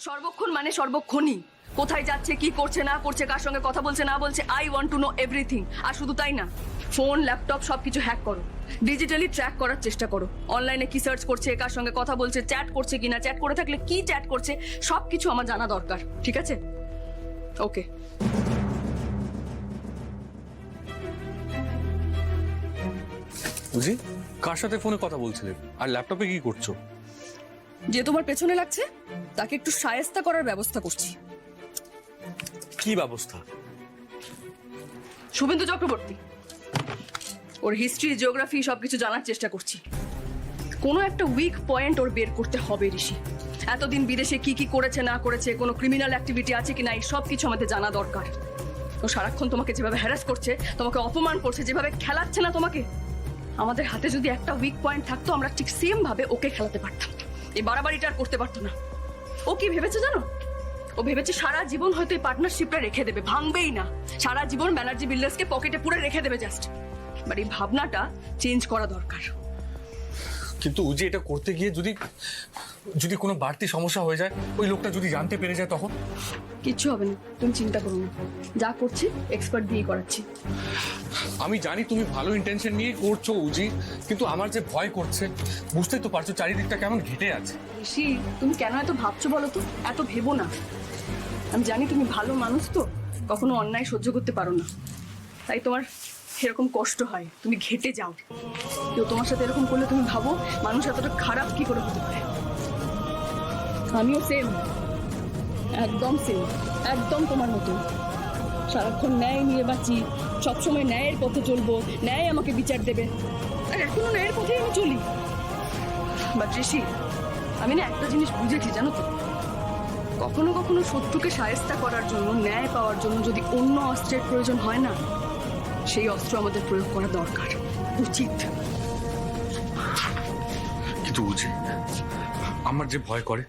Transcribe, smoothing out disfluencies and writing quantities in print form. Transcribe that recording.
সর্বক্ষণ মানে সর্বক্ষণই কোথায় যাচ্ছে, কি করছে না করছে, কার সঙ্গে কথা বলছে না বলছে, I want to know everything. আর শুধু তাই না, ফোন ল্যাপটপ সবকিছু হ্যাক করো, ডিজিটালি ট্র্যাক করার চেষ্টা করো, অনলাইনে কি সার্চ করছে, কার সঙ্গে কথা বলছে, চ্যাট করছে কিনা, চ্যাট করে থাকলে কি চ্যাট করছে, সবকিছু আমার জানা দরকার। ঠিক আছে? ওকে। বুঝি কার সাথে ফোনে কথা বলছিলে আর ল্যাপটপে কি করছো? যে তোমার পেছনে লাগছে তাকে একটু শায়েস্তা করার ব্যবস্থা করছি। কি ব্যবস্থা? শুভেন্দু চক্রবর্তী, ওর হিস্ট্রি জিওগ্রাফি সবকিছু জানার চেষ্টা করছি। কোনো একটা উইক পয়েন্ট ওর বের করতে হবে ঋষি। এতদিন বিদেশে কি কি করেছে না করেছে, কোনো ক্রিমিনাল অ্যাক্টিভিটি আছে কিনা, এই সব কিছু আমাদের জানা দরকার। ও সারাক্ষণ তোমাকে যেভাবে হ্যারাস করছে, তোমাকে অপমান করছে, যেভাবে খেলাচ্ছে না তোমাকে, আমাদের হাতে যদি একটা উইক পয়েন্ট থাকতো আমরা ঠিক সেম ভাবে ওকে খেলাতে পারতাম। এই বাড়াবাড়িটা আর করতে পারতো না। ও কি ভেবেছে জানো? ও ভেবেছে সারা জীবন হয়তো এই পার্টনারশিপটা রেখে দেবে, ভাঙবেই না। সারা জীবন ব্যানার্জি বিল্ডার্সকে পকেটে পুরে রেখে দেবে জাস্ট। বাট এই ভাবনাটা চেঞ্জ করা দরকার। কিন্তু উজি এটা করতে গিয়ে যদি যদি কোনো বাড়তি সমস্যা হয়ে যায়, ওই লোকটা যদি জানতে পেরে যায় তখন? কিচ্ছু হবে না, তুমি চিন্তা করো না। যা করছি এক্সপার্ট দিয়ে করাচ্ছি। আমি জানি তুমি ভালো ইন্টেনশন নিয়ে করছো উজি, কিন্তু আমার যে ভয় করছে, বুঝতেই তো পারছো চারিদিকটা কেমন ঘেটে আছে। ঋষি, তুমি কেন এত ভাবছো বলো তো? এত ভেবো না। আমি জানি তুমি ভালো মানুষ তো, কখনো অন্যায় সহ্য করতে পারো না, তাই তোমার এরকম কষ্ট হয়, তুমি ঘেটে যাও। কেউ তোমার সাথে এরকম করলে তুমি ভাবো মানুষ এতটা খারাপ কি করে হতে পারে। আমিও সেম, একদম সেম, একদম তোমার মতো। সারাক্ষণ ন্যায় নিয়ে বাঁচি, সবসময় ন্যায়ের পথে চলবো, ন্যায় আমাকে বিচার দেবে, আর এখনো ন্যায়ের পথেই আমি চলি। বাট ঋষি, আমি না একটা জিনিস বুঝেছি জানো তো, কখনো কখনো শত্রুকে শায়েস্তা করার জন্য, ন্যায় পাওয়ার জন্য যদি অন্য অস্ত্রের প্রয়োজন হয় না, সেই অস্ত্র আমাদের প্রয়োগ করা দরকার, উচিত। কিন্তু উজি, আমার যে ভয় করে